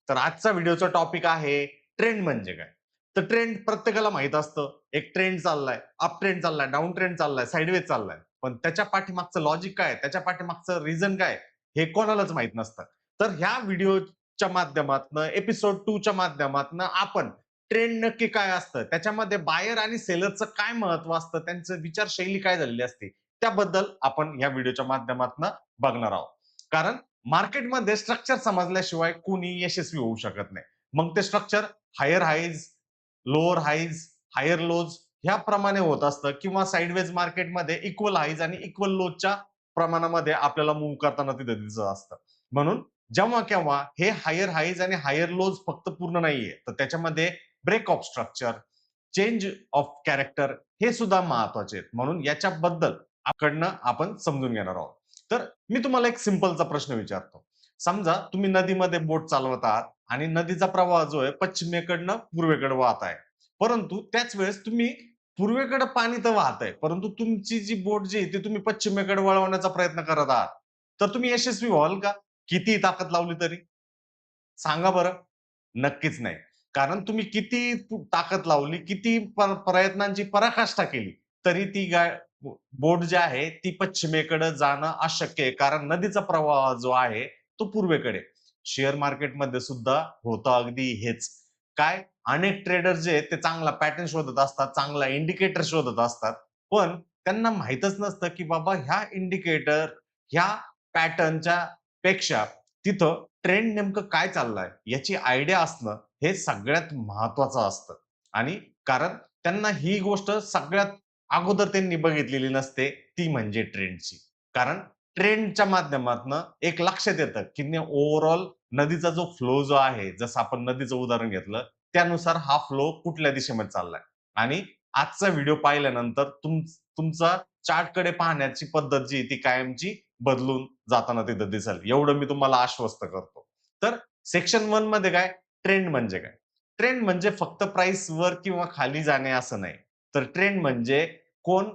तर आजचा व्हिडिओचा टॉपिक आहे ट्रेंड म्हणजे काय? तर ट्रेंड प्रत्येकाला माहीत असतं. एक ट्रेंड चाललाय, अप ट्रेंड चाललाय, डाउन ट्रेंड चाललाय, साइडवेज चाललाय. पण त्याच्या पाठीमागचं लॉजिक काय? त्याच्या पाठीमागचं रिझन काय? हे कोणालाच माहीत नसतं. तर ह्या व्हिडिओच्या माध्यमातनं एपिसोड 2 च्या माध्यमातनं आपण ट्रेंड नक्की काय असतं? त्याच्यामध्ये बायर आणि सेलरचं काय महत्त्व असतं? त्यांचं विचारशैली काय झालेली असते? त्याबद्दल आपण या व्हिडिओच्या माध्यमातनं बघणार आहोत. कारण मार्केटमध्ये स्ट्रक्चर समजल्याशिवाय कोणी यशस्वी होऊ शकत नाही. मग ते structure higher highs, lower highs, higher lows ह्याप्रमाणे होत असतं किंवा साइडवेज मार्केटमध्ये इक्वल हाईज आणि इक्वल लोजच्या प्रमाणामध्ये आपल्याला मूव्ह करताना तिथे दिसत असतं. म्हणून जेव्हा-केव्हा हे हायर हाईज आणि हायर लोज फक्त पूर्ण नाहीये, तर त्याच्यामध्ये break of structure, change of character हे सुद्धा महत्वाचे आहेत. म्हणून याच्याबद्दल आपण समजून घेणार आहोत. तर मी तुम्हाला एक सिंपलचा प्रश्न विचारतो. समजा तुम्ही नदीमध्ये बोट चालवत आहात आणि नदीचा प्रवाह जो आहे पश्चिमेकडनं पूर्वेकडे वाहत आहे. परंतु त्याच वेळेस तुम्ही पूर्वेकडे पाणी तर वाहतंय, परंतु तुमची जी बोट जी आहे ती तुम्ही पश्चिमेकडे वळवण्याचा प्रयत्न करत आहात. तर तुम्ही यशस्वी व्हाल का? कितीही ताकद लावली तरी? सांगा बरं? नक्कीच नाही. कारण तुम्ही किती ताकद लावली, किती प्रयत्नांची पराकाष्ठा केली, तरी ती बोट जी आहे ती पश्चिमेकडे जाणं अशक्य आहे. कारण नदीचा प्रवाह जो आहे तो पूर्वेकडे. शेअर मार्केटमध्ये सुद्धा होतं अगदी हेच. काय अनेक ट्रेडर जे आहेत ते चांगला पॅटर्न शोधत असतात, चांगला इंडिकेटर शोधत असतात. पण त्यांना माहीतच नसतं, की बाबा ह्या इंडिकेटर, ह्या पॅटर्नच्या पेक्षा तिथं ट्रेंड नेमकं काय चाललंय याची आयडिया असणं हे सगळ्यात महत्वाचं असतं. आणि कारण त्यांना ही गोष्ट सगळ्यात अगोदर त्यांनी बघितलेली नसते, ती म्हणजे ट्रेंडची. कारण ट्रेंडच्या माध्यमातनं एक लक्षात येतं, की ओव्हरऑल नदीचा जो फ्लो जो आहे, जसं आपण नदीचं उदाहरण घेतलं, त्यानुसार हा फ्लो कुठल्या दिशेमध्ये चाललाय. आणि आजचा व्हिडिओ पाहिल्यानंतर तुमचा चार्टकडे पाहण्याची पद्धत जी आहे ती कायमची बदलून जाताना तिथं दिसेल. एवढं मी तुम्हाला आश्वस्त करतो. तर सेक्शन 1 मध्ये काय? ट्रेंड म्हणजे काय? ट्रेंड म्हणजे फक्त प्राइस वर किंवा खाली जाणे असं नाही. तर ट्रेंड म्हणजे कोण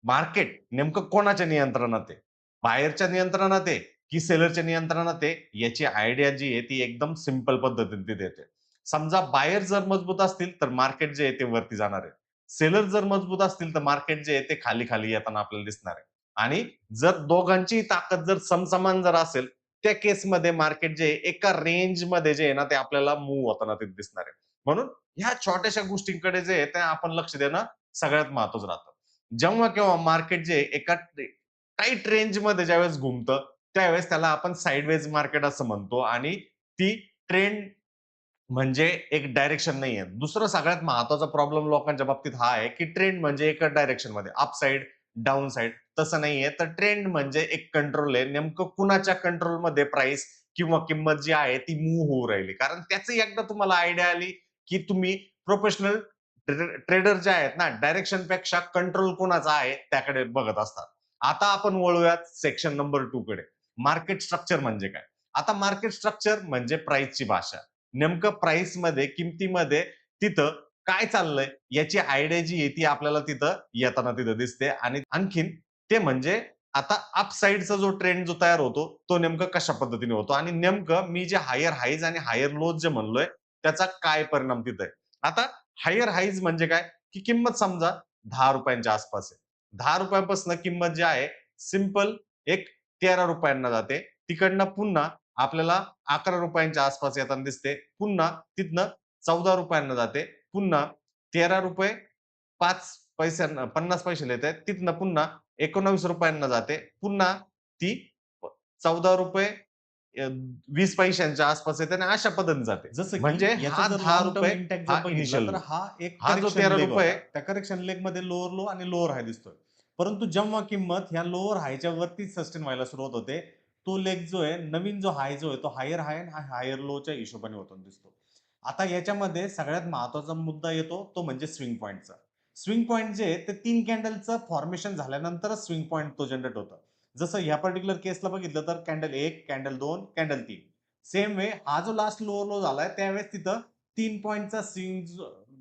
मार्केट नेमकं कोणाच्या नियंत्रणात आहे? बायरच्या नियंत्रणात आहे, की सेलरच्या नियंत्रणात आहे? याची आयडिया जी आहे ती एकदम सिंपल पद्धतीने ती देते. समजा बायर जर मजबूत असतील, तर मार्केट जे आहे ते वरती जाणार आहे. सेलर जर मजबूत असतील, तर मार्केट जे आहे ते खाली-खाली येताना आपल्याला दिसणार आहे. आणि जर दोघांची ताकद जर समसमान जर असेल, त्या केसमध्ये मार्केट जे आहे एका रेंजमध्ये जे आहे ना, ते आपल्याला मूव्ह होताना ते दिसणार आहे. म्हणून ह्या छोट्याशा गोष्टींकडे जे आहे ते आपण लक्ष देणं सगळ्यात महत्त्वाचं राहतं. जेव्हा केव्हा मार्केट जे एका टाईट रेंजमध्ये ज्यावेळेस घुमतं, त्यावेळेस त्याला आपण साइडवेज मार्केट असं म्हणतो आणि ती ट्रेंड म्हणजे एक डायरेक्शन नाहीये. दुसरं सगळ्यात महत्त्वाचा प्रॉब्लेम लोकांच्या बाबतीत हा आहे, की ट्रेंड म्हणजे एकच डायरेक्शनमध्ये अप साइड, डाउन साइड तसं नाहीये. तर ट्रेंड म्हणजे एक कंट्रोल आहे. नेमकं कुणाच्या कंट्रोलमध्ये प्राइस किंवा किंमत जी आहे ती मूव्ह होऊ राहिली. कारण त्याची एकदा तुम्हाला आयडिया आली, की तुम्ही प्रोफेशनल ट्रेडर जे आहेत ना, डायरेक्शनपेक्षा कंट्रोल कोणाचा आहे त्याकडे बघत असतात. आता आपण वळूयात सेक्शन नंबर 2 कडे. मार्केट स्ट्रक्चर म्हणजे काय? आता मार्केट स्ट्रक्चर म्हणजे प्राइसची भाषा. नेमकं प्राइसमध्ये, किमतीमध्ये तिथं काय चाललंय याची आयडिया जी आहे ती आपल्याला तिथं येताना तिथं दिसते आणि आणखीन ते म्हणजे आता अप साइडचा जो ट्रेंड जो तयार होतो, तो नेमकं कशा पद्धतीने होतो आणि नेमकं मी जे हायर हाईज आणि हायर लोज जे म्हणलोय, त्याचा काय परिणाम तिथं आहे. आता हायर हाईज म्हणजे काय, की किंमत समजा ₹10 च्या आसपास आहे. ₹10 किंमत जी आहे सिंपल एक ₹13 जाते. तिकडनं पुन्हा आपल्याला ₹11 च्या आसपास येताना दिसते. पुन्हा तिथनं ₹14 जाते. पुन्हा ₹13 5 पैशांना 50 पैशाला येते. तिथनं पुन्हा ₹19 जाते. पुन्हा ती ₹14 20 पैशांच्या आसपास येते आणि अशा पद्धतीने जाते. जसं की म्हणजे याचा हा जर लाँग टर्म ₹10 इंटॅक्ट जर हा बघितला, इनिशियल तर लो. हा एक हा जो करेक्शन लेग ₹13 होता. त्या करेक्शन लेगमध्ये लोअर लो आणि लोअर हाय दिसतोय. परंतु जेव्हा किंमत ह्या लोअर हायच्या वरती सस्टेन व्हायला सुरुवात होते, तो लेग जो आहे, नवीन जो हाय जो आहे, तो हायर हाय आणि हायर लोच्या हिशोबाने होताना दिसतो. आता याच्यामध्ये सगळ्यात महत्त्वाचा मुद्दा येतो, तो म्हणजे स्विंग पॉइंटचा. स्विंग पॉइंट जे आहे, ते 3 कॅन्डलचं फॉर्मेशन झाल्यानंतरच स्विंग पॉइंट तो जनरेट होतं. जसं ह्या पर्टिक्युलर केसला बघितलं तर candle 1, candle 2, candle 3. Same way हा जो लास्ट लोअर लो झालाय त्यावेळेस तिथं 3 पॉइंटचा स्विंग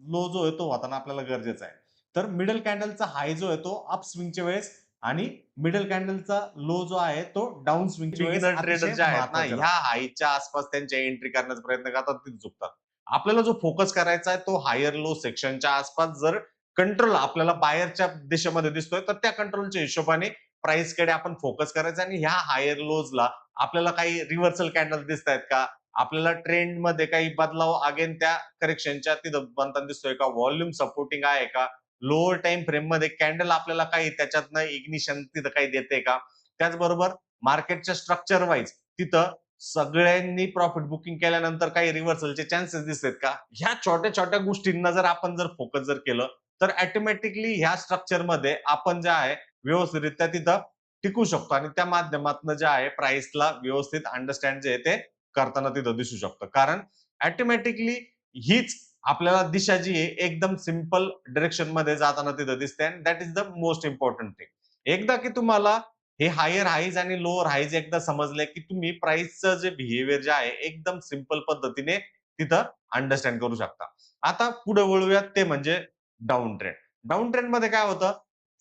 लो जो आहे तो होताना आपल्याला गरजेचा आहे. तर मिडल कॅन्डलचा हाय जो आहे तो अप स्विंगच्या वेळेस आणि मिडल कॅन्डलचा लो जो आहे तो डाउन स्विंगच्या वेळेस बिगिनर ट्रेडर अतिशय जे आहेत ना, महत्वाचे ह्या राहतात. हायच्या आसपास त्यांच्या एंट्री करण्याचा प्रयत्न करतात, तिथे चुकतात. आपल्याला जो फोकस करायचा आहे तो हायर लो सेक्शनच्या आसपास जर कंट्रोल आपल्याला बायरच्या दिशेमध्ये दिसतोय, तर त्या कंट्रोलच्या हिशोबाने प्राइसकडे आपण फोकस करायचा आणि ह्या हायर लोजला आपल्याला काही रिव्हर्सल कॅन्डल दिसतायत का? आपल्याला ट्रेंडमध्ये काही बदलाव अगेन त्या करेक्शनच्या तिथं बनताना दिसतोय का? व्हॉल्यूम सपोर्टिंग आहे का? लोअर टाइम फ्रेममध्ये कॅन्डल आपल्याला काही त्याच्यातनं इग्निशन तिथं काही देते का? त्याचबरोबर मार्केटच्या स्ट्रक्चर वाईज तिथं सगळ्यांनी प्रॉफिट बुकिंग केल्यानंतर काही रिव्हर्सलचे चान्सेस दिसतात का? ह्या छोट्या-छोट्या गोष्टींना जर आपण फोकस केलं, तर ऑटोमॅटिकली ह्या स्ट्रक्चरमध्ये आपण जे आहे व्यवस्थितरित्या तिथं टिकू शकतो आणि त्या माध्यमातनं जे आहे प्राइसला व्यवस्थित अंडरस्टँड जे आहे ते करताना तिथं दिसू शकतं. कारण ऑटोमॅटिकली हीच आपल्याला दिशा जी आहे एकदम सिंपल डिरेक्शनमध्ये जाताना तिथं दिसते आणि that is the most important thing. एकदा की तुम्हाला हे हायर हाईज आणि लोअर हाईज एकदा समजले, की तुम्ही प्राइसचं जे बिहेवियर जे आहे एकदम सिंपल पद्धतीने तिथं अंडरस्टँड करू शकता. आता पुढे वळूयात ते म्हणजे डाउन ट्रेंड. डाउन ट्रेंडमध्ये काय होतं,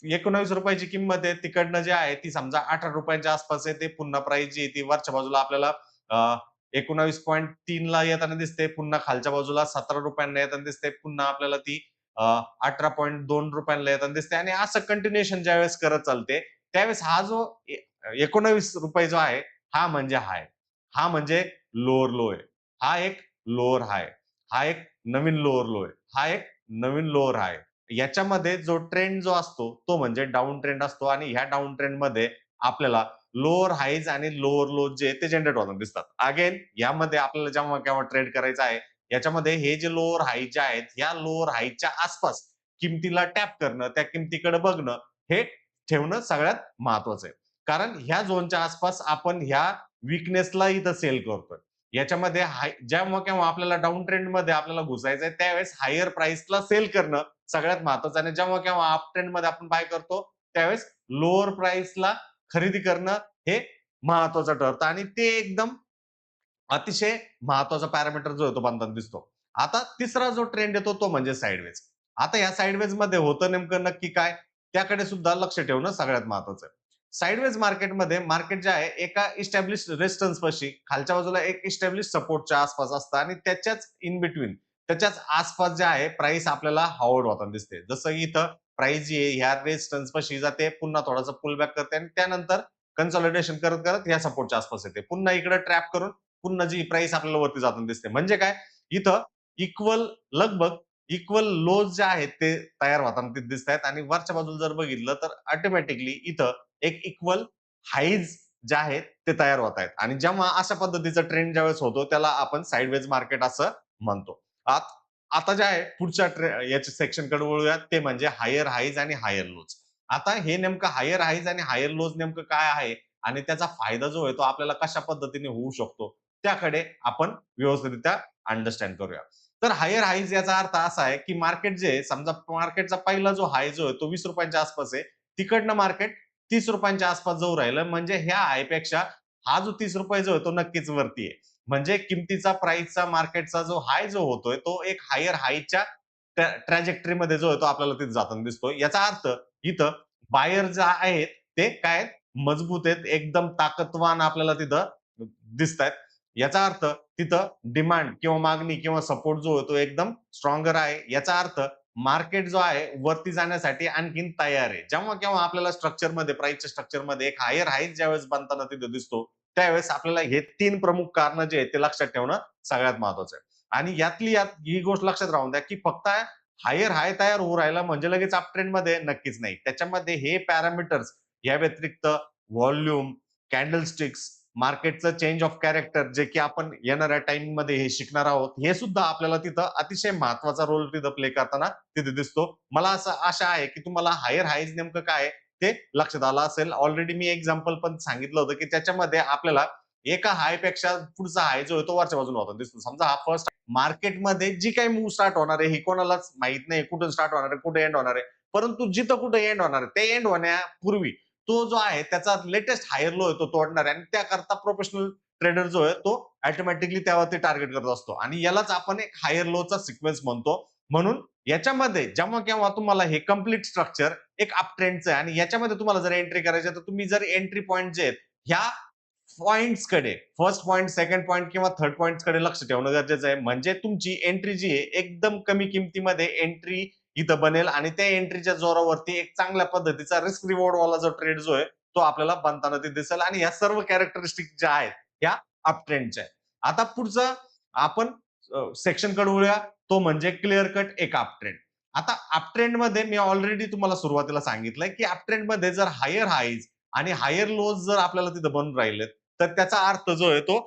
₹19 ची किंमत आहे. तिकडनं जे आहे ती समजा ₹18 च्या आसपास आहे. ते पुन्हा प्राइस जी आहे ती वरच्या बाजूला आपल्याला 19.3 ला येताना दिसते. पुन्हा खालच्या बाजूला ₹17 ला येताना दिसते. पुन्हा आपल्याला ती ₹18.2 ला येताना दिसते आणि असं कंटिन्युएशन ज्यावेळेस करत चालते, त्यावेळेस हा जो ₹19 जो आहे, हा म्हणजे हाय. हा म्हणजे लोअर लो आहे. हा एक लोअर हाय. हा एक नवीन लोअर लो आहे. हा एक नवीन लोअर हाय. याच्यामध्ये जो ट्रेंड जो असतो, तो म्हणजे डाउन ट्रेंड असतो आणि ह्या डाउन ट्रेंडमध्ये आपल्याला लोअर हाईज आणि लोअर लो जे ते जनरेट होताना दिसतात. अगेन यामध्ये आपल्याला जेव्हा केव्हा ट्रेड करायचा आहे, याच्यामध्ये हे जे लोअर हाई जे आहेत, या लोअर हाईच्या आसपास किमतीला टॅप करणं, त्या किमतीकडे बघणं, हे ठेवणं सगळ्यात महत्वाचं आहे. कारण ह्या झोनच्या आसपास आपण ह्या वीकनेसला इथं सेल करतोय. याच्यामध्ये जेव्हा केव्हा आपल्याला डाउन ट्रेंडमध्ये आपल्याला घुसायचंय, त्यावेळेस हायर प्राइसला सेल करणं सगळ्यात महत्वाचं आणि जेव्हा केव्हा अप ट्रेंडमध्ये आपण बाय करतो, त्यावेळेस लोअर प्राइसला खरेदी करणं हे महत्वाचं ठरतं आणि ते एकदम अतिशय महत्वाचा पॅरामीटर जो आहे तो बनताना दिसतो. आता तिसरा जो ट्रेंड येतो तो म्हणजे साइडवेज. आता या साइडवेजमध्ये होतं नेमकं नक्की काय? त्याकडे सुद्धा लक्ष ठेवणं सगळ्यात महत्वाचं आहे. साइडवेज मार्केटमध्ये मार्केट जे आहे एका इस्टॅब्लिश्ड रेझिस्टन्स पाशी खालच्या बाजूला एक इस्टॅब्लिश्ड सपोर्टच्या आसपास असतं आणि त्याच्याच इन बिटवीन त्याच्याच आसपास जे आहे प्राइस आपल्याला हॉवर्ड होताना दिसते. जसं इथं प्राइस जी आहे ह्या रेझिस्टन्स पाशी जाते, पुन्हा थोडासा पुल बॅक करते आणि त्यानंतर कन्सॉलिडेशन करत-करत ह्या सपोर्टच्या आसपास येते. पुन्हा इकडे ट्रॅप करून पुन्हा जी प्राइस आपल्याला वरती जाताना दिसते. म्हणजे काय? इथं इक्वल लगभग इक्वल लोज जे आहेत ते तयार होताना ते दिसतायत आणि वरच्या बाजूला जर बघितलं तर ऑटोमॅटिकली इथं एक इक्वल हाईज जे आहेत ते तयार होत आहेत आणि जेव्हा अशा पद्धतीचा ट्रेंड ज्यावेळेस होतो त्याला आपण साइडवेज मार्केट असं म्हणतो. आता जे आहे पुढच्या याच्या सेक्शनकडे वळूयात ते म्हणजे हायर हाईज आणि हायर लोज. आता हे नेमकं हायर हाईज आणि हायर लोज नेमकं काय आहे आणि त्याचा फायदा जो आहे तो आपल्याला कशा पद्धतीने होऊ शकतो त्याकडे आपण व्यवस्थितरित्या अंडरस्टँड करूया. तर हायर हाईज याचा अर्थ असा आहे, की मार्केट जे समजा मार्केटचा पहिला जो हाय जो आहे तो ₹20 च्या आसपास आहे. तिकडनं मार्केट ₹30 च्या आसपास जाऊ राहिलं म्हणजे ह्या हायपेक्षा हा जो ₹30 जो आहे तो नक्कीच वरती आहे. म्हणजे किमतीचा प्राइसचा मार्केटचा जो हाय जो होतोय तो एक हायर हायच्या ट्रॅजेक्टरीमध्ये जो आहे तो आपल्याला तिथे जाताना दिसतोय. याचा अर्थ इथं बायर जे आहेत ते काय आहेत? मजबूत आहेत, एकदम ताकदवान आपल्याला तिथं दिसतायत. याचा अर्थ तिथं डिमांड किंवा मागणी किंवा सपोर्ट जो आहे तो एकदम स्ट्रॉंगर आहे. याचा अर्थ मार्केट जो आहे वरती जाण्यासाठी आणखीन तयार आहे. जेव्हा केव्हा आपल्याला स्ट्रक्चरमध्ये प्राइसच्या स्ट्रक्चरमध्ये एक हायर हाईज ज्यावेळेस बनताना तिथे दिसतो, त्यावेळेस आपल्याला हे 3 प्रमुख कारणं जे आहेत ते लक्षात ठेवणं सगळ्यात महत्वाचं आहे. आणि यातली यात ही गोष्ट लक्षात राहून द्या, की फक्त हायर हाय तयार होऊ राहिला म्हणजे लगेच अप ट्रेंडमध्ये नक्कीच नाही. त्याच्यामध्ये हे पॅरामीटर्स या व्यतिरिक्त व्हॉल्यूम, कॅन्डलस्टिक्स, मार्केटचं चेंज ऑफ कॅरेक्टर जे की आपण येणाऱ्या टाईममध्ये हे शिकणार आहोत. हे सुद्धा आपल्याला तिथं अतिशय महत्वाचा रोल तिथं प्ले करताना तिथे दिसतो. मला असं आशा आहे, की तुम्हाला हायर हाईज नेमकं काय आहे ते लक्षात आलं असेल. ऑलरेडी मी एक्झाम्पल पण सांगितलं होतं, की त्याच्यामध्ये आपल्याला एका हायपेक्षा पुढचा हाय जो आहे तो वरच्या बाजूला होताना दिसतो. समजा हा फर्स्ट मार्केटमध्ये जी काही मूव्ह स्टार्ट होणार आहे, ही कोणालाच माहीत नाही कुठून स्टार्ट होणार आहे, कुठे एंड होणार आहे. परंतु जिथं कुठे एंड होणार आहे, ते एंड होण्यापूर्वी तो जो आहे त्याचा लेटेस्ट हायर लो आहे तो तोडणार आहे आणि त्याकरता प्रोफेशनल ट्रेडर जो आहे तो ऑटोमॅटिकली त्यावरती टार्गेट करत असतो आणि यालाच आपण एक हायर लोचा सिक्वेन्स म्हणतो. म्हणून याच्यामध्ये जेव्हा केव्हा तुम्हाला हे कंप्लीट स्ट्रक्चर एक अप ट्रेंडचं आहे आणि याच्यामध्ये तुम्हाला जर एंट्री करायची तर तुम्ही जर एंट्री पॉइंट जे आहेत ह्या पॉइंट्सकडे फर्स्ट पॉइंट, सेकंड पॉइंट किंवा थर्ड पॉइंट्सकडे लक्ष ठेवणं गरजेचं आहे. म्हणजे तुमची एंट्री जी आहे एकदम कमी किमतीमध्ये एंट्री इथं बनेल आणि त्या एंट्रीच्या जोरावरती एक चांगल्या पद्धतीचा रिस्क रिवॉर्ड वाला जो ट्रेड जो आहे तो आपल्याला बनताना ते दिसेल आणि या सर्व कॅरेक्टरिस्टिक ज्या आहेत ह्या अप ट्रेंडच्या आहेत. आता पुढचं आपण सेक्शनकडे वळूया तो म्हणजे क्लिअर कट एक अप ट्रेंड. आता अप ट्रेंड मध्ये मी ऑलरेडी तुम्हाला सुरुवातीला सांगितलंय की अप ट्रेंड मध्ये जर हायर हाईज आणि हायर लोज जर आपल्याला तिथं बनून राहिलेत तर त्याचा अर्थ जो आहे तो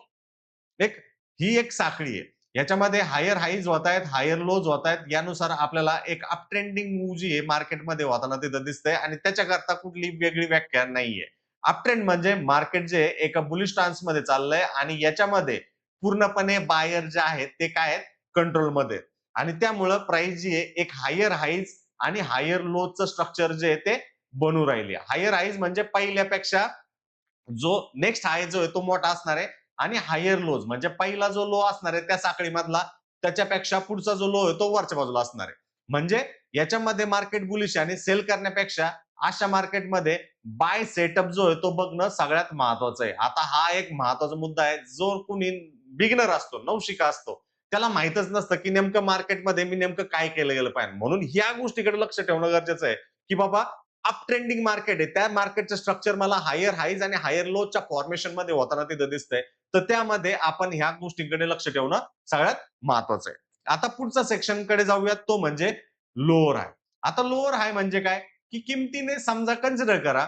एक ही एक साखळी आहे. याच्यामध्ये हायर हाईज होत आहेत, हायर लोज होत आहेत. यानुसार आपल्याला एक अप ट्रेंडिंग मूव्ह जी आहे मार्केटमध्ये होताना तिथं दिसतंय आणि त्याच्याकरता कुठली वेगळी व्याख्या नाहीये. अप ट्रेंड म्हणजे मार्केट जे एका बुलिश स्टान्समध्ये चाललंय आणि याच्यामध्ये पूर्णपणे बायर जे आहेत ते काय आहेत कंट्रोलमध्ये आणि त्यामुळं प्राइस जी आहे एक हायर हाईज आणि हायर लोजचं स्ट्रक्चर जे आहे ते बनू राहिली. हायर हाईज म्हणजे पहिल्यापेक्षा जो नेक्स्ट हाय जो आहे तो मोठा असणार आहे आणि हायर लोज म्हणजे पहिला जो लो असणार आहे त्या साखळीमधला त्याच्यापेक्षा पुढचा जो लो आहे तो वरच्या बाजूला असणार आहे. म्हणजे याच्यामध्ये मार्केट बुलिश आणि सेल करण्यापेक्षा अशा मार्केटमध्ये बाय सेटअप जो आहे तो बघणं सगळ्यात महत्वाचं आहे. आता हा एक महत्वाचा मुद्दा आहे. जो कोणी बिगिनर असतो, नवशिका असतो, त्याला माहीतच नसतं की नेमकं मार्केटमध्ये मी नेमकं काय केलं गेलं पाहिजे. म्हणून ह्या गोष्टीकडे लक्ष ठेवणं गरजेचं आहे, की बाबा अप ट्रेंडिंग मार्केट आहे. त्या मार्केटचं स्ट्रक्चर मला हायर हाईज आणि हायर लोच्या फॉर्मेशन मध्ये होताना तिथं दिसतंय. तर त्यामध्ये आपण ह्या गोष्टींकडे लक्ष ठेवणं सगळ्यात महत्वाचं आहे. आता पुढचा सेक्शनकडे जाऊयात तो म्हणजे लोअर हाय. आता लोअर हाय म्हणजे काय? की किमतीने समजा कन्सिडर करा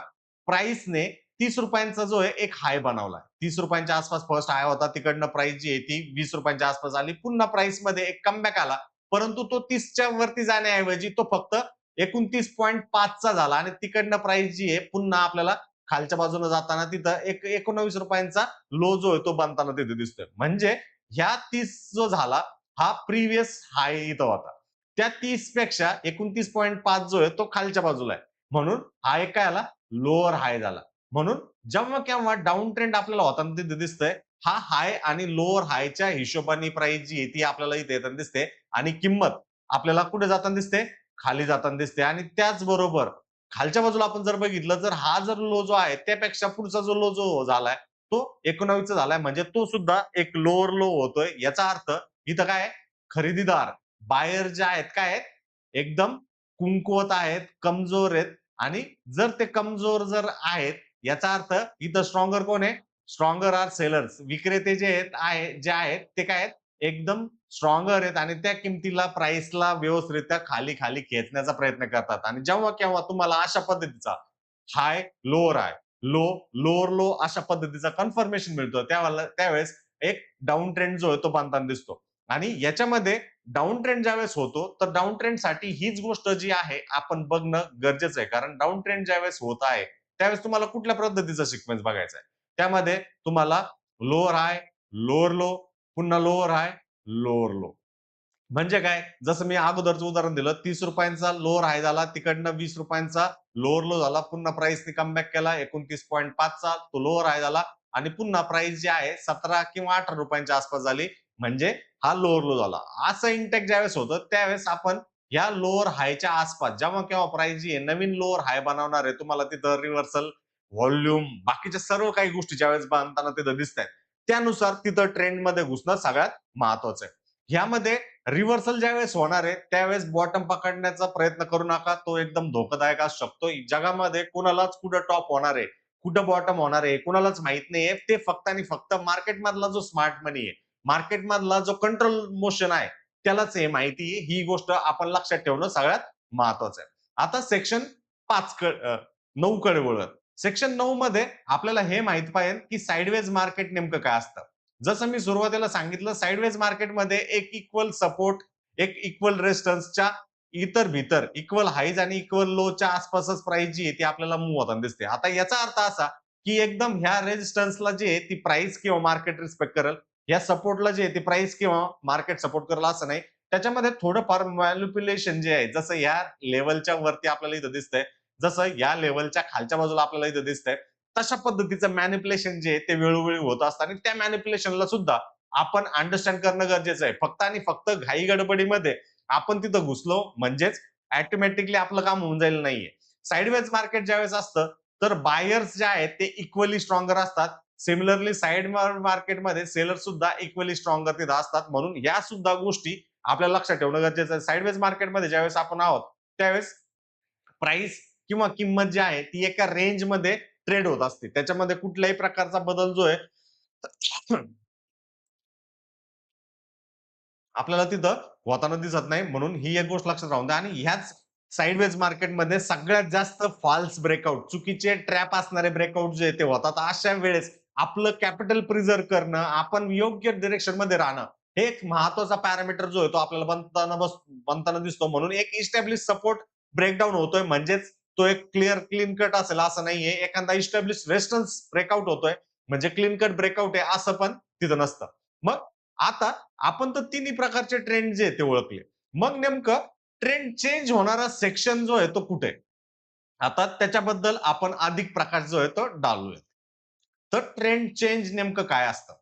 प्राइसने ₹30 जो आहे एक हाय बनवलाय. ₹30 आसपास फर्स्ट हाय होता. तिकडनं प्राइस जी आहे ती ₹20 आसपास आली. पुन्हा प्राइसमध्ये एक कमबॅक आला. परंतु तो 30च्या वरती जाण्याऐवजी तो फक्त 29.5 चा झाला आणि तिकडनं प्राइस जी आहे पुन्हा आपल्याला खालच्या बाजूने जाताना तिथं एक ₹19 लो जो आहे तो बनताना तिथे दिसतोय. म्हणजे ह्या 30 जो झाला हा प्रिव्हियस हाय इथं होता. त्या 30 पेक्षा 29.5 जो आहे तो खालच्या बाजूला आहे. म्हणून हा एक काय आला लोअर हाय झाला. म्हणून जेव्हा केव्हा डाउन ट्रेंड आपल्याला होताना तिथे दिसतंय हा हाय आणि लोअर हायच्या हिशोबाने प्राइस जी आहे ती आपल्याला इथे येताना दिसते आणि किंमत आपल्याला कुठे जाताना दिसते खाली जाताना दिसते आणि त्याचबरोबर खालच्या बाजूला आपण जर बघितलं जर हा जर लो जो आहे त्यापेक्षा पुढचा जो लो जो झालाय तो 19 चा झालाय म्हणजे तो सुद्धा एक लोअर लो होतोय. याचा अर्थ इथं काय आहे खरेदीदार बायर जे आहेत काय आहेत एकदम कुंकवत आहेत, कमजोर आहेत आणि जर ते कमजोर जर आहेत याचा अर्थ इथं स्ट्रॉंगर कोण आहे? Stronger are sellers. विक्रेते जे आहेत ते काय आहेत एकदम स्ट्रॉंगर आहेत आणि त्या किमतीला प्राइसला व्यवस्थितरित्या खाली-खाली खेचण्याचा प्रयत्न करतात आणि जेव्हा केव्हा तुम्हाला अशा पद्धतीचा high, lower high, low, lower low अशा पद्धतीचा कन्फर्मेशन मिळतो. त्यावेळेस एक डाउन ट्रेंड जो आहे तो बनताना दिसतो आणि याच्यामध्ये डाउन ट्रेंड ज्यावेळेस होतो, तर डाउन ट्रेंडसाठी हीच गोष्ट जी आहे आपण बघणं गरजेचं आहे. कारण डाउन ट्रेंड ज्यावेळेस होत आहे, त्यावेळेस तुम्हाला कुठल्या पद्धतीचा सिक्वेन्स बघायचा आहे. त्यामध्ये तुम्हाला लोअर हाय, लोअर लो, पुन्हा लोअर हाय, लोअर लो. म्हणजे काय? जसं मी अगोदरचं उदाहरण दिलं ₹30 लोअर हाय झाला, तिकडनं ₹20 लोअर लो झाला. पुन्हा प्राइसने कमबॅक केला 29.5 चा तो लोअर हाय झाला आणि पुन्हा प्राइस जी आहे 17 किंवा ₹18 च्या आसपास झाली. म्हणजे हा लोअर लो झाला. असं इंटेक ज्यावेळेस होतं, त्यावेळेस आपण या लोअर हायच्या आसपास जेव्हा केव्हा प्राइस जी आहे नवीन लोअर हाय बनवणार आहे, तुम्हाला तिथं रिव्हर्सल, व्हॉल्यूम बाकीच्या सर्व काही गोष्टी ज्यावेळेस बनताना तिथं दिसतायत, त्यानुसार तिथं ट्रेंडमध्ये घुसणं सगळ्यात महत्वाचं आहे. ह्यामध्ये रिव्हर्सल ज्यावेळेस होणार आहे, त्यावेळेस बॉटम पकडण्याचा प्रयत्न करू नका. तो एकदम धोकादायक असू शकतो. जगामध्ये कुणालाच कुठं टॉप होणार आहे, कुठं बॉटम होणार आहे, कुणालाच माहित नाहीये. ते फक्त आणि फक्त मार्केटमधला जो स्मार्ट मनी आहे, मार्केटमधला जो कंट्रोल मोशन आहे, त्यालाच हे माहिती आहे. ही गोष्ट आपण लक्षात ठेवणं सगळ्यात महत्वाचं आहे. आता सेक्शन 5 9 कडे वळूयात. सेक्शन 9 मध्ये आपल्याला हे माहित पाहिजे, की साइडवेज मार्केट नेमकं काय असतं. जसं मी सुरुवातीला सांगितलं साइडवेज मार्केटमध्ये एक इक्वल सपोर्ट, एक इक्वल रेजिस्टन्सच्या इतर भीतर इक्वल हाईज आणि इक्वल लोच्या आसपासच प्राइस जी आहे ती आपल्याला मूव्ह होताना दिसते. आता याचा अर्थ असा, की एकदम ह्या रेजिस्टन्सला जे आहे ती प्राइस किंवा मार्केट रिस्पेक्ट करेल. या सपोर्टला जे आहे ती प्राइस किंवा मार्केट सपोर्ट करेल असं नाही. त्याच्यामध्ये थोडंफार मॅनिप्युलेशन जे आहे जसं या लेव्हलच्या वरती आपल्याला इथं दिसतंय, जसं या लेव्हलच्या खालच्या बाजूला आपल्याला इथं दिसतंय. तशा पद्धतीचं मॅनिप्युलेशन जे आहे ते वेळोवेळी होत असतं आणि त्या मॅनिप्युलेशनला सुद्धा आपण अंडरस्टँड करणं गरजेचं आहे. फक्त आणि फक्त घाई गडबडीमध्ये आपण तिथं घुसलो म्हणजेच ऑटोमॅटिकली आपलं काम होऊन जाईल नाहीये. साइडवेज मार्केट ज्यावेळेस असतं, तर बायर्स जे आहेत ते इक्वली स्ट्रॉंगर असतात. सिमिलरली साइड मार्केटमध्ये सेलर सुद्धा इक्वली स्ट्रॉंगर तिथं असतात. म्हणून या सुद्धा गोष्टी आपल्याला लक्षात ठेवणं गरजेचं आहे. साइडवेज मार्केटमध्ये ज्यावेळेस आपण आहोत, त्यावेळेस प्राइस किंवा किंमत जी आहे ती एका रेंजमध्ये ट्रेड होत असते. त्याच्यामध्ये कुठल्याही प्रकारचा बदल जो आहे आपल्याला तिथं होताना दिसत नाही. म्हणून ही एक गोष्ट लक्षात राहून द्या आणि ह्याच साइडवेज मार्केटमध्ये सगळ्यात जास्त फॉल्स ब्रेकआउट, चुकीचे ट्रॅप असणारे ब्रेकआउट जे ते होतात. अशा वेळेस आपलं कॅपिटल प्रिझर्व्ह करणं, आपण योग्य डायरेक्शनमध्ये राहणं, हे एक महत्वाचा पॅरामीटर जो आहे तो आपल्याला बनताना दिसतो. म्हणून एक इस्टॅब्लिश सपोर्ट ब्रेकडाउन होतोय म्हणजेच तो एक क्लीन कट असेल असं नाहीये. एखादा इस्टॅब्लिश रेजिस्टन्स ब्रेकआउट होतोय म्हणजे क्लीन कट ब्रेकआउट आहे असं पण तिथं नसतं. मग आता आपण तर तिन्ही प्रकारचे ट्रेंड जे आहेत ते ओळखले. मग नेमकं ट्रेंड चेंज होणारा सेक्शन जो आहे तो कुठे? आता त्याच्याबद्दल आपण अधिक प्रकाश जो आहे तो डालूया. तर ट्रेंड चेंज नेमकं काय असतं?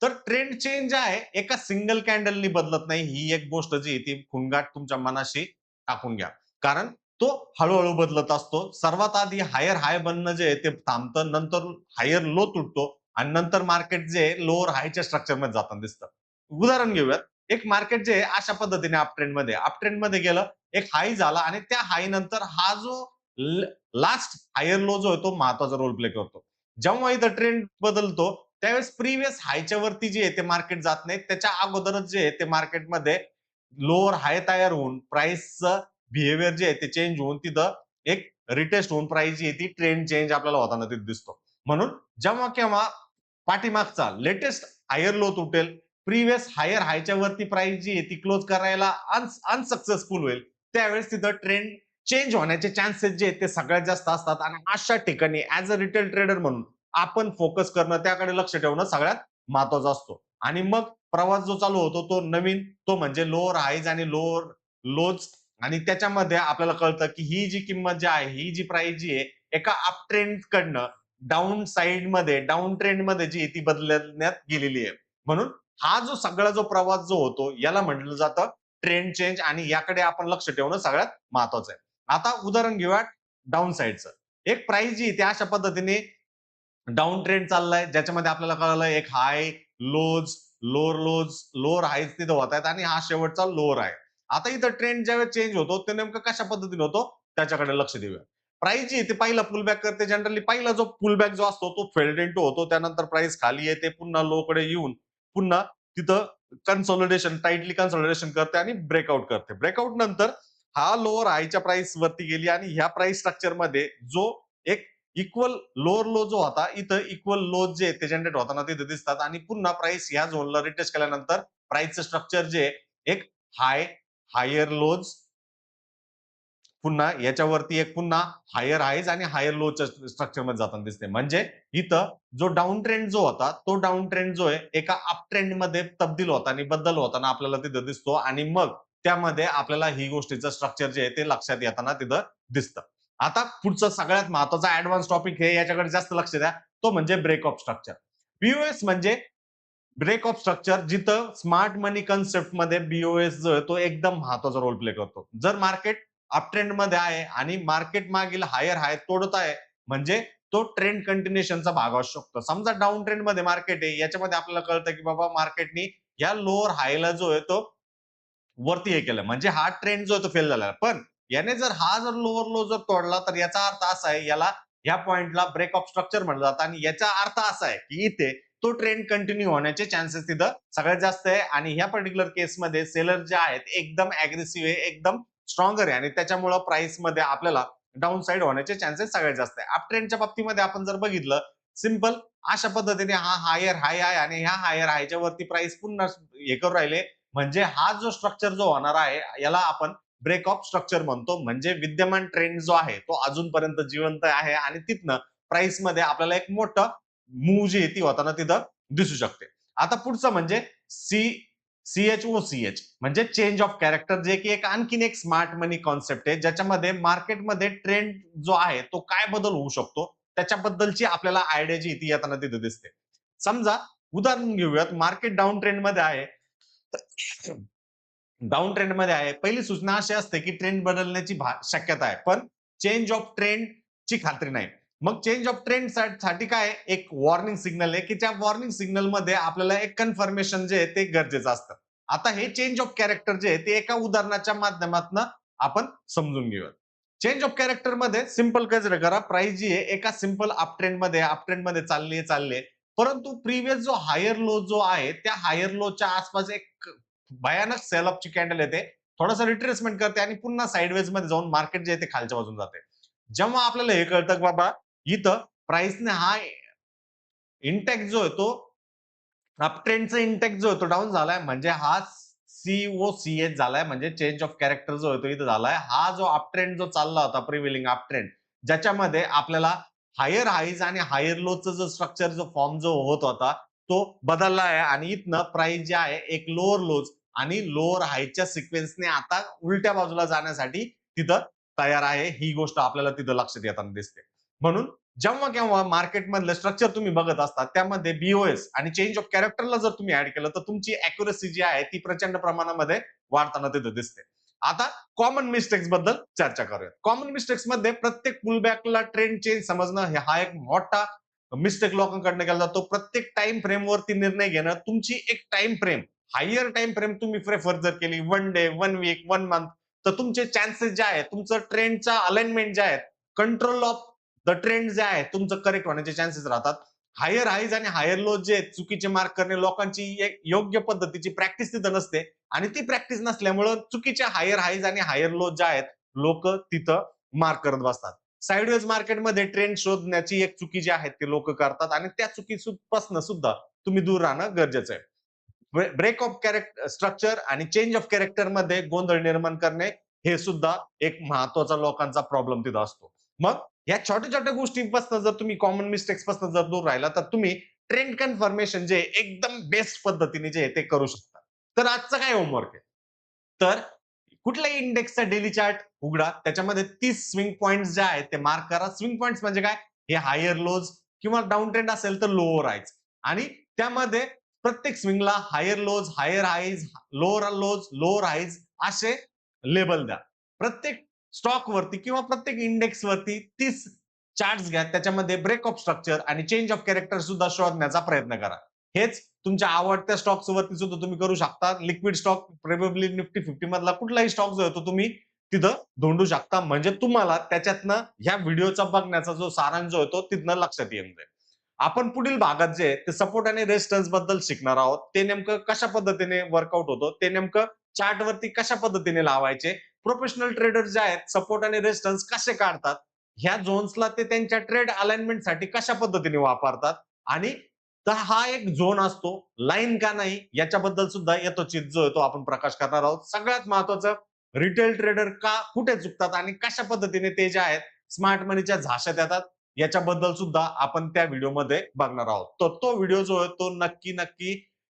तर ट्रेंड चेंज आहे एका सिंगल कॅन्डलनी बदलत नाही. ही एक गोष्ट जी आहे ती खुणगाठ तुमच्या मनाशी टाकून घ्या. कारण तो हळू बदलत असतो. सर्वात आधी हायर हाय बनणं जे आहे ते थांबतं. नंतर हायर लो तुटतो आणि नंतर मार्केट जे लोअर हायच्या स्ट्रक्चरमध्ये जाताना दिसतं. उदाहरण घेऊयात. एक मार्केट जे आहे अशा पद्धतीने अप ट्रेंडमध्ये गेलं. एक हाय झाला आणि त्या हाय नंतर हा जो लास्ट हायर लो जो आहे तो महत्वाचा रोल प्ले करतो. जेव्हा इथं ट्रेंड बदलतो त्यावेळेस प्रिव्हियस हायच्या वरती जे आहे ते मार्केट जात नाही. त्याच्या अगोदरच जे आहे ते मार्केटमध्ये लोअर हाय तयार होऊन प्राइसचं बिहेवियर जे आहे ते चेंज होऊन तिथं एक रिटेस्ट होऊन प्राइस जी आहे ती ट्रेंड चेंज आपल्याला होताना तिथे दिसतो. म्हणून जेव्हा केव्हा पाठीमागचा लेटेस्ट हायर लो तुटेल, प्रिव्हियस हायर हायच्या वरती प्राइस जी आहे ती क्लोज करायला अनसक्सेसफुल होईल, त्यावेळेस तिथं ट्रेंड चेंज होण्याचे चान्सेस जे आहेत ते सगळ्यात जास्त असतात आणि अशा ठिकाणी ॲज अ रिटेल ट्रेडर म्हणून आपण फोकस करणं, त्याकडे लक्ष ठेवणं सगळ्यात महत्वाचं असतो. आणि मग प्रवास जो चालू होतो तो नवीन, तो म्हणजे लोअर हायज आणि लोअर लोज आणि त्याच्यामध्ये आपल्याला कळतं की ही जी किंमत जी आहे, ही जी प्राइस जी आहे, एका अप ट्रेंड कडनं डाउन ट्रेंडमध्ये जी आहे ती बदलण्यात गेलेली आहे. म्हणून हा जो सगळा जो प्रवास जो होतो याला म्हटलं जातं ट्रेंड चेंज आणि याकडे आपण लक्ष ठेवणं सगळ्यात महत्वाचं आहे. आता उदाहरण घेऊया डाउन साइडचं. एक प्राइस जी आहे ती अशा पद्धतीने डाउन ट्रेंड चाललाय, ज्याच्यामध्ये आपल्याला कळालं एक हाय, लोज, लोअर हायज तिथं होत आहेत आणि हा शेवटचा लोअर आहे. आता इथं ट्रेंड ज्यावेळेस चेंज होतो, ते नेमकं कशा पद्धतीने होतो त्याच्याकडे लक्ष देऊया. प्राइस जी आहे ती पहिला पुलबॅक करते. जनरली पहिला जो पुलबॅक जो असतो तो फेल्ड इंटू होतो. त्यानंतर प्राइस खाली येते, पुन्हा लो कडे येऊन पुन्हा तिथं टाइटली कन्सॉलिडेशन करते आणि ब्रेकआउट करते. ब्रेकआउट नंतर हा लोअर हायच्या प्राइस वरती गेली आणि ह्या प्राइस स्ट्रक्चरमध्ये जो एक इक्वल लोअर लो जो होता इथं इक्वल लो जे ते जनरेट होताना तिथे दिसतात आणि पुन्हा प्राइस ह्या झोनला रिटेस्ट केल्यानंतर प्राइसचं स्ट्रक्चर जे एक हाय, हायर लोज पुन्हा याच्यावरती एक पुन्हा हायर हायज आणि हायर लोच्या स्ट्रक्चरमध्ये जाताना दिसते. म्हणजे इथं जो डाउन ट्रेंड जो होता, तो डाउन ट्रेंड जो आहे एका अप ट्रेंडमध्ये तब्दील होताना, बदल होताना आपल्याला तिथं दिसतो आणि मग त्यामध्ये आपल्याला ही गोष्टीचं स्ट्रक्चर जे आहे ते लक्षात येताना तिथं दिसतं. आता पुढचा सगळ्यात महत्वाचा ॲडव्हान्स टॉपिक हे याच्याकडे जास्त लक्ष द्या. तो म्हणजे ब्रेक ऑफ स्ट्रक्चर. पी म्हणजे ब्रेक ऑफ स्ट्रक्चर जिथं स्मार्ट मनी कन्सेप्टमध्ये बी-ओ-एस जो आहे तो एकदम महत्वाचा रोल प्ले करतो. जर मार्केट अप ट्रेंडमध्ये आहे आणि मार्केट मागील हायर हाय तोडत आहे, म्हणजे तो ट्रेंड कंटिन्युएशनचा भाग असू शकतो. समजा डाउन ट्रेंडमध्ये मार्केट आहे, याच्यामध्ये आपल्याला कळतं की बाबा मार्केटनी या लोअर हायला जो आहे तो वरती हे केलं. म्हणजे हा ट्रेंड जो आहे तो फेल झाला. पण याने जर लोअर लो जर तोडला तर याचा अर्थ असा आहे, याला या पॉइंटला ब्रेक ऑफ स्ट्रक्चर म्हटलं जातं आणि याचा अर्थ असा आहे, की इथे तो ट्रेंड कंटिन्यू होण्याचे चान्सेस तिथं सगळ्यात जास्त आहे आणि ह्या पर्टिक्युलर केसमध्ये सेलर जे आहेत एकदम अग्रेसिव्ह आहे, एकदम स्ट्रॉंगर आहे आणि त्याच्यामुळं प्राइसमध्ये आपल्याला डाउन साइड होण्याचे चान्सेस सगळ्यात जास्त आहे. अप ट्रेंडच्या बाबतीमध्ये आपण जर बघितलं, सिंपल अशा पद्धतीने हा हायर हाय आहे आणि ह्या हायर हायच्या वरती प्राइस पुन्हा हे करून राहिले म्हणजे हा जो स्ट्रक्चर जो होणार आहे याला आपण ब्रेक ऑफ स्ट्रक्चर म्हणतो. म्हणजे विद्यमान ट्रेंड जो आहे तो अजूनपर्यंत जिवंत आहे आणि तिथनं प्राइस मध्ये आपल्याला एक मोठं मूव्ह जी आहे ती होताना तिथं दिसू शकते. आता पुढचं म्हणजे CHOCH म्हणजे चेंज ऑफ कॅरेक्टर जे की एक आणखीन एक स्मार्ट मनी कॉन्सेप्ट आहे ज्याच्यामध्ये मार्केटमध्ये ट्रेंड जो आहे तो काय बदल होऊ शकतो त्याच्याबद्दलची आपल्याला आयडिया जी ती येताना तिथे दिसते. समजा उदाहरण घेऊयात मार्केट डाऊन ट्रेंड मध्ये आहे डाउन ट्रेंडमध्ये आहे. पहिली सूचना अशी असते, की ट्रेंड बदलण्याची शक्यता आहे. पण चेंज ऑफ ट्रेंडची खात्री नाही. मग चेंज ऑफ ट्रेंड साठी काय आहे? एक वॉर्निंग सिग्नल आहे, की त्या वॉर्निंग सिग्नलमध्ये आपल्याला एक कन्फर्मेशन जे आहे ते गरजेचं असतं. आता हे चेंज ऑफ कॅरेक्टर जे आहे ते एका उदाहरणाच्या माध्यमातून आपण समजून घेऊया. चेंज ऑफ कॅरेक्टरमध्ये सिंपल कन्सिडर करा. प्राइस जी आहे एका सिंपल अप ट्रेंडमध्ये चालली आहे. परंतु प्रिव्हियस जो हायर लो जो आहे, त्या हायर लोच्या आसपास एक भयानक सेल ऑफची कॅन्डल येते. थोडासा रिट्रेसमेंट करते आणि पुन्हा साइडवेज मध्ये जाऊन मार्केट जे आहे ते खालच्या बाजून जाते. जेव्हा आपल्याला हे कळतं की बाबा इथं प्राइसने हा इंटेक्स जो आहे तो अप ट्रेंडचा इंटेक्स जो आहे तो डाउन झालाय म्हणजे हा COCH झालाय म्हणजे चेंज ऑफ कॅरेक्टर जो आहे तो इथं झालाय. हा जो अप ट्रेंड जो चालला होता प्रिव्हेलिंग अप ट्रेंड ज्याच्यामध्ये आपल्याला हायर हाईज आणि हायर लोचं जो स्ट्रक्चर जो फॉर्म जो होत होता तो बदलला आहे आणि इथनं प्राइस जे आहे एक लोअर लोज आणि लोअर हायच्या सिक्वेन्सने आता उलट्या बाजूला जाण्यासाठी तिथं तयार आहे. ही गोष्ट आपल्याला तिथं लक्षात येताना दिसते. म्हणून जेव्हा केव्हा मार्केटमधलं स्ट्रक्चर तुम्ही बघत असता त्यामध्ये बीओएस आणि चेंज ऑफ कॅरेक्टरला जर तुम्ही ऍड केलं तर तुमची अॅक्युरसी जी आहे ती प्रचंड प्रमाणामध्ये वाढताना तिथे दिसते. आता कॉमन मिस्टेक्स बद्दल चर्चा करूया. कॉमन मिस्टेक्स मध्ये प्रत्येक पुलबॅकला ट्रेंड चेंज समजणं हा एक मोठा मिस्टेक लोकांकडनं केला जातो. प्रत्येक टाइम फ्रेम वरती निर्णय घेणं तुमची एक time frame higher time frame तुम्ही प्रेफर जर केली 1 डे, 1 वीक, 1 मंथ तर तुमचे चान्सेस जे आहेत तुमचं ट्रेंडचा अलाइनमेंट जे आहेत कंट्रोल ऑफ द ट्रेंड जे आहे तुमचं करेक्ट होण्याचे चान्सेस राहतात. हायर हाईज आणि हायर लो जे चुकीचे मार्क करणे लोकांची एक योग्य पद्धतीची प्रॅक्टिस तिथं नसते आणि ती प्रॅक्टिस नसल्यामुळं चुकीच्या हायर हाईज आणि हायर लो ज्या आहेत लोक तिथं मार्क करत बसतात. साइडवेज मार्केटमध्ये ट्रेंड शोधण्याची एक चुकी जी आहे ते लोक करतात आणि त्या चुकीपासून सुद्धा तुम्ही दूर राहणं गरजेचं आहे. ब्रेक ऑफ कॅरेक्टर स्ट्रक्चर आणि चेंज ऑफ कॅरेक्टर मध्ये गोंधळ निर्माण करणे हे सुद्धा एक महत्वाचा लोकांचा प्रॉब्लेम तिथं असतो. मग या छोट्या छोट्या गोष्टींपासून जर तुम्ही कॉमन मिस्टेक्स पासून जर दूर राहिला तर तुम्ही ट्रेंड कन्फर्मेशन जे एकदम बेस्ट पद्धतीने जे ते करू शकता. तर आजचा काय होमवर्क आहे? तर कुठल्याही इंडेक्सचा डेली चार्ट उघडा. त्याच्यामध्ये 30 स्विंग पॉइंट्स जे आहेत ते मार्क करा. स्विंग पॉइंट्स म्हणजे काय? हे हायर लोज किंवा डाउन ट्रेंड असेल तर लोअर हाईज आणि त्यामध्ये प्रत्येक स्विंगला higher lows, higher highs, lower lows, lower highs असे लेबल द्या. प्रत्येक स्टॉक वरती किंवा प्रत्येक इंडेक्स वरती 30 चार्ट्स घ्या. त्याच्यामध्ये ब्रेक ऑफ स्ट्रक्चर आणि चेंज ऑफ कॅरेक्टर सुद्धा शोधण्याचा प्रयत्न करा. हेच तुमच्या आवडत्या स्टॉक्स वरती सुद्धा तुम्ही करू शकता. लिक्विड स्टॉक प्रोबॅबली निफ्टी 50 मधला कुठलाही स्टॉक जो आहे तो तुम्ही तिथं धोंडू शकता. म्हणजे तुम्हाला त्याच्यातनं ह्या व्हिडिओचा बघण्याचा जो सारांश जो आहे तो तिथनं लक्षात येऊन जाईल. आपण पुढील भागात जे ते सपोर्ट आणि रेजिस्टन्स बद्दल शिकणार आहोत. ते नेमकं कशा पद्धतीने वर्कआउट होतं, ते नेमकं चार्ट वरती कशा पद्धतीने लावायचे. प्रोफेशनल ट्रेडर जे आहेत सपोर्ट आणि रेजिस्टन्स कसे काढतात. ह्या झोन्सला ते त्यांच्या ट्रेड अलाइनमेंटसाठी कशा पद्धतीने वापरतात आणि तर हा एक झोन असतो. लाईन का नाही याच्याबद्दल सुद्धा यथोचित जो आहे तो आपण प्रकाश करणार आहोत. सगळ्यात महत्वाचं रिटेल ट्रेडर का कुठे चुकतात आणि कशा पद्धतीने ते जे आहेत स्मार्ट मनीच्या झाशात येतात याच्याबद्दल सुद्धा आपण त्या व्हिडिओमध्ये बघणार आहोत. तर तो व्हिडिओ जो आहे तो नक्की नक्की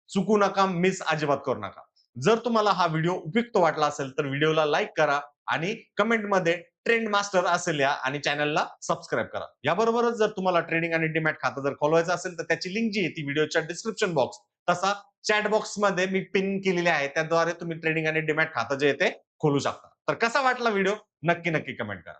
चुकू नका, मिस अजिबात करू नका. जर तुम्हाला हा व्हिडिओ उपयुक्त वाटला असेल तर व्हिडिओला लाईक करा आणि कमेंटमध्ये ट्रेंड मास्टर असेल या आणि चॅनलला सबस्क्राईब करा. याबरोबरच जर तुम्हाला ट्रेडिंग आणि डीमॅट खातं जर खोलवायचं असेल तर त्याची लिंक जी आहे ती व्हिडिओच्या डिस्क्रिप्शन बॉक्स तसा चॅट बॉक्स मध्ये मी पिन केलेली आहे. त्याद्वारे तुम्ही ट्रेडिंग आणि डीमॅट खातं जे आहे ते खोलू शकता. तर कसा वाटला व्हिडिओ नक्की नक्की कमेंट करा.